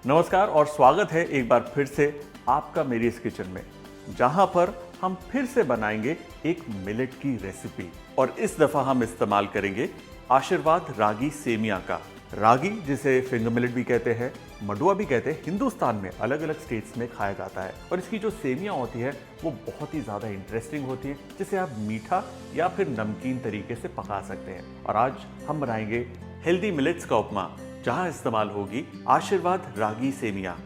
नमस्कार और स्वागत है एक बार फिर से आपका मेरी इस किचन में, जहां पर हम फिर से बनाएंगे एक मिलेट की रेसिपी। और इस दफा हम इस्तेमाल करेंगे आशीर्वाद रागी सेमिया का। रागी, जिसे फिंगर मिलेट भी कहते हैं, मडुआ भी कहते हैं, हिंदुस्तान में अलग अलग स्टेट्स में खाया जाता है। और इसकी जो सेमिया होती है वो बहुत ही ज़्यादा इंटरेस्टिंग होती है, जिसे आप मीठा या फिर नमकीन तरीके से पका सकते हैं। और आज हम बनाएंगे हेल्दी मिलेट्स का उपमा, जहां इस्तेमाल होगी आशीर्वाद रागी सेमिया।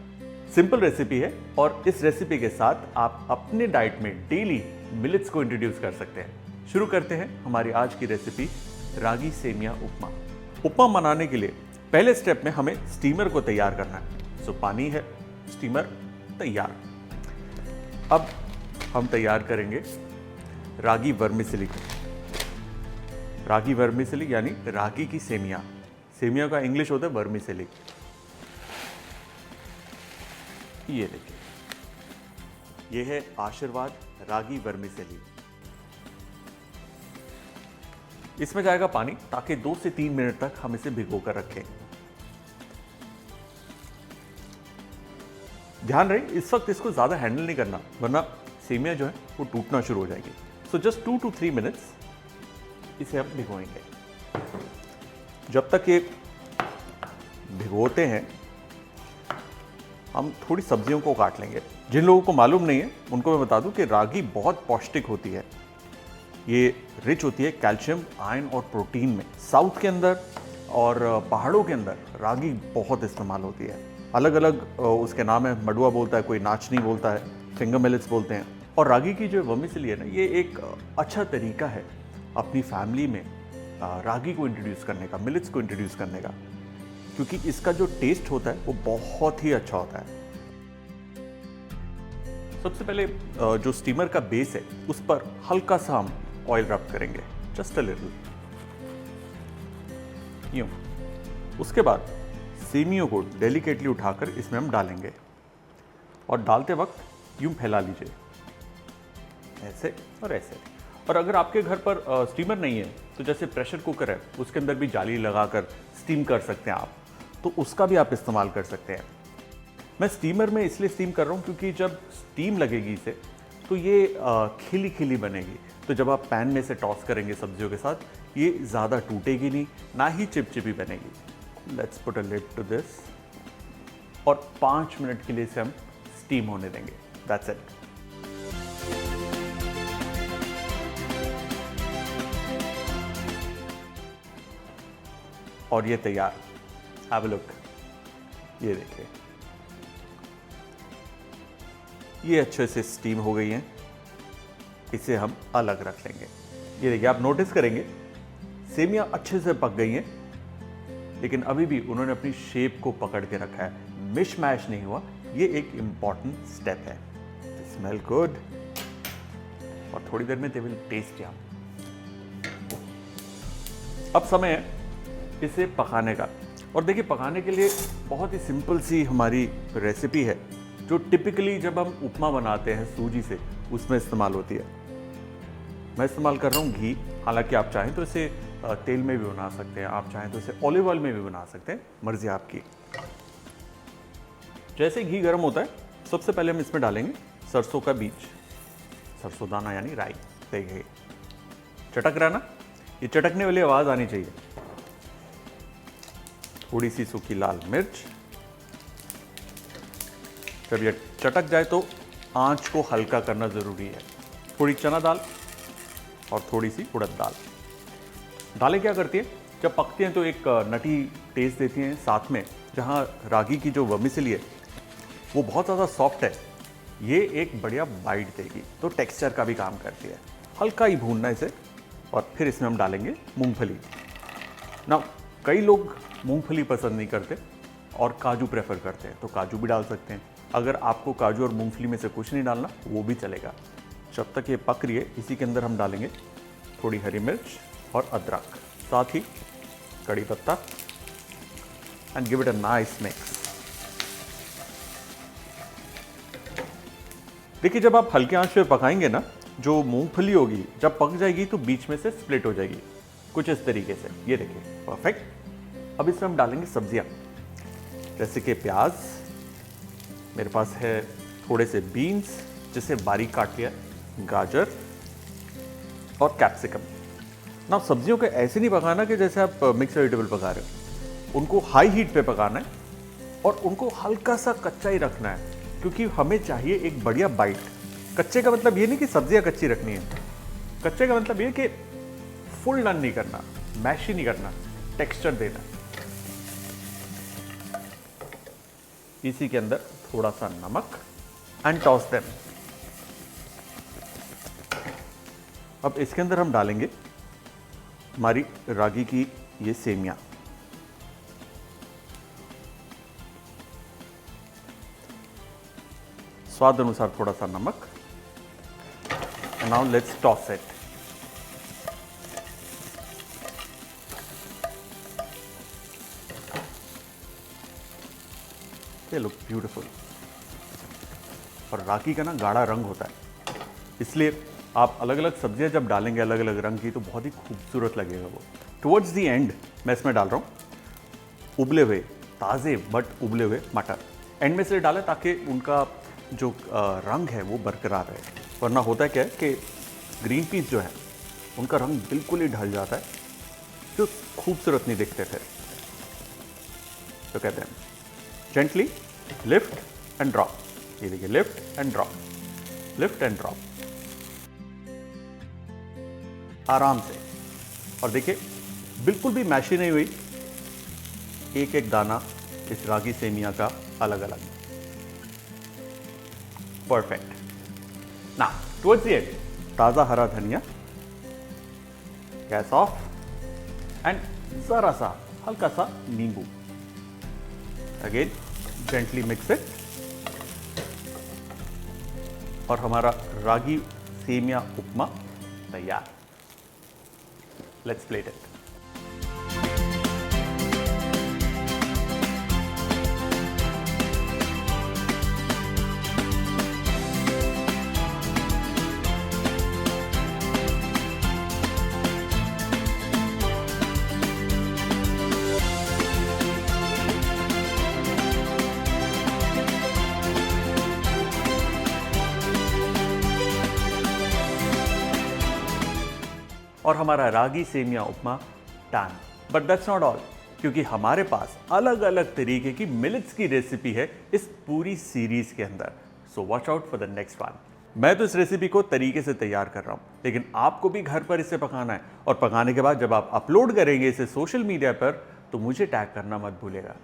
सिंपल रेसिपी है और इस रेसिपी के साथ आप अपने डाइट में डेली मिलेट्स को इंट्रोड्यूस कर सकते हैं। शुरू करते हैं हमारी आज की रेसिपी, रागी सेमिया उपमा। उपमा बनाने के लिए पहले स्टेप में हमें स्टीमर को तैयार करना है। सो पानी है, स्टीमर तैयार। अब हम तैयार करेंगे रागी वर्मिसेली को। रागी वर्मिसेली यानी रागी की सेमिया। सेमिया का इंग्लिश होता है वर्मिसेली। ये देखिए, ये है आशीर्वाद रागी वर्मिसेली। इसमें जाएगा पानी, ताकि 2 से 3 मिनट तक हम इसे भिगो कर रखें। ध्यान रहे, इस वक्त इसको ज्यादा हैंडल नहीं करना, वरना सेमिया जो है वो टूटना शुरू हो जाएगी। सो जस्ट 2 to 3 मिनट्स इसे हम भिगोएंगे। जब तक ये भिगोते हैं, हम थोड़ी सब्जियों को काट लेंगे। जिन लोगों को मालूम नहीं है उनको मैं बता दूं कि रागी बहुत पौष्टिक होती है। ये रिच होती है कैल्शियम, आयरन और प्रोटीन में। साउथ के अंदर और पहाड़ों के अंदर रागी बहुत इस्तेमाल होती है। अलग अलग उसके नाम है, मडुआ बोलता है कोई, नाचनी बोलता है, फिंगर मिलेट्स बोलते हैं। और रागी की जो वर्मिसेली है ना, ये एक अच्छा तरीका है अपनी फैमिली में रागी को इंट्रोड्यूस करने का, मिलेट्स को इंट्रोड्यूस करने का, क्योंकि इसका जो टेस्ट होता है वो बहुत ही अच्छा होता है। सबसे पहले जो स्टीमर का बेस है उस पर हल्का सा हम ऑयल रब करेंगे, जस्ट अ लिटिल, यूं। उसके बाद सेमियों को डेलिकेटली उठाकर इसमें हम डालेंगे और डालते वक्त यूं फैला लीजिए, ऐसे और ऐसे। और अगर आपके घर पर स्टीमर नहीं है तो जैसे प्रेशर कुकर है, उसके अंदर भी जाली लगाकर स्टीम कर सकते हैं आप, तो उसका भी आप इस्तेमाल कर सकते हैं। मैं स्टीमर में इसलिए स्टीम कर रहा हूँ क्योंकि जब स्टीम लगेगी इसे तो ये खिली खिली बनेगी। तो जब आप पैन में से टॉस करेंगे सब्जियों के साथ, ये ज़्यादा टूटेगी नहीं, ना ही चिपचिपी बनेगी। Let's put a lid to this और 5 मिनट के लिए इसे हम स्टीम होने देंगे। That's it. और ये तैयार। Have a look. ये देखिए, ये अच्छे से स्टीम हो गई हैं। इसे हम अलग रख लेंगे। ये देखिए, आप नोटिस करेंगे सेमिया अच्छे से पक गई हैं, लेकिन अभी भी उन्होंने अपनी शेप को पकड़ के रखा है, मिश मैश नहीं हुआ। ये एक इंपॉर्टेंट स्टेप है। स्मेल गुड और थोड़ी देर में दे विल टेस्ट या। अब समय है इसे पकाने का। और देखिए, पकाने के लिए बहुत ही सिंपल सी हमारी रेसिपी है, जो टिपिकली जब हम उपमा बनाते हैं सूजी से, उसमें इस्तेमाल होती है। मैं इस्तेमाल कर रहा हूँ घी। हालांकि आप चाहें तो इसे तेल में भी बना सकते हैं, आप चाहें तो इसे ऑलिव ऑयल में भी बना सकते हैं, मर्जी आपकी। जैसे घी गर्म होता है, सबसे पहले हम इसमें डालेंगे सरसों का बीज, सरसों दाना यानी राई। देखिए, चटक रहा ना, ये चटकने वाली आवाज़ आनी चाहिए। थोड़ी सी सूखी लाल मिर्च। जब ये चटक जाए तो आंच को हल्का करना ज़रूरी है। थोड़ी चना दाल और थोड़ी सी उड़द दाल। दालें क्या करती हैं, जब पकती हैं तो एक नटी टेस्ट देती हैं साथ में। जहाँ रागी की जो वर्मिसेली है वो बहुत ज़्यादा सॉफ्ट है, ये एक बढ़िया बाइट देगी, तो टेक्सचर का भी काम करती है। हल्का ही भूनना इसे, और फिर इसमें हम डालेंगे मूंगफली। ना, कई लोग मूंगफली पसंद नहीं करते और काजू प्रेफर करते हैं, तो काजू भी डाल सकते हैं। अगर आपको काजू और मूंगफली में से कुछ नहीं डालना, वो भी चलेगा। जब तक ये पक रही है, इसी के अंदर हम डालेंगे थोड़ी हरी मिर्च और अदरक, साथ ही कड़ी पत्ता, and give it a nice mix. देखिए, जब आप हल्के आंच पे पकाएंगे ना, जो मूंगफली होगी जब पक जाएगी तो बीच में से स्प्लिट हो जाएगी, कुछ इस तरीके से। ये देखिए, परफेक्ट। अब इसमें हम डालेंगे सब्जियां, जैसे कि प्याज, मेरे पास है थोड़े से बीन्स जिसे बारीक काट लिया, गाजर और कैप्सिकम। ना सब्जियों को ऐसे नहीं पकाना कि जैसे आप मिक्स वेजिटेबल पका रहे हो, उनको हाई हीट पे पकाना है और उनको हल्का सा कच्चा ही रखना है, क्योंकि हमें चाहिए एक बढ़िया बाइट। कच्चे का मतलब ये नहीं कि सब्जियां कच्ची रखनी है, कच्चे का मतलब ये कि फुल डन नहीं करना, मैश ही नहीं करना, टेक्सचर देना। इसी के अंदर थोड़ा सा नमक एंड टॉस देम। अब इसके अंदर हम डालेंगे हमारी रागी की ये सेमियां। स्वाद अनुसार थोड़ा सा नमक। Now let's toss it. ये लुक ब्यूटीफुल। और रागी का ना गाढ़ा रंग होता है, इसलिए आप अलग अलग सब्जियां जब डालेंगे अलग अलग रंग की तो बहुत ही खूबसूरत लगेगा वो। टुवर्ड्स दी एंड मैं इसमें डाल रहा हूँ उबले हुए, ताज़े बट उबले हुए मटर। एंड में से डालें ताकि उनका जो रंग है वो बरकरार रहे, वरना होता क्या है कि ग्रीन पीस जो है उनका रंग बिल्कुल ही ढल जाता है, जो खूबसूरत नहीं दिखते फिर। तो कहते हैं जेंटली लिफ्ट एंड ड्रॉप। ये देखिए, lift and drop, lift and drop, आराम से। और देखिए बिल्कुल भी मैशी नहीं हुई, एक एक दाना इस रागी सेमिया का अलग अलग। परफेक्ट। ना टुवर्ड्स द एंड ताजा हरा धनिया, गैस ऑफ, एंड जरा सा हल्का सा नींबू। अगेन जेंटली मिक्स इट और हमारा रागी सेमिया उपमा तैयार। Let's plate it. और हमारा ragi semiya upma done. But that's not all, क्योंकि हमारे पास अलग अलग तरीके की मिलेट्स की रेसिपी है इस पूरी सीरीज के अंदर। So watch out for the next one. मैं तो इस रेसिपी को तरीके से तैयार कर रहा हूं, लेकिन आपको भी घर पर इसे पकाना है, और पकाने के बाद जब आप अपलोड करेंगे इसे सोशल मीडिया पर तो मुझे टैग करना मत भूलिएगा।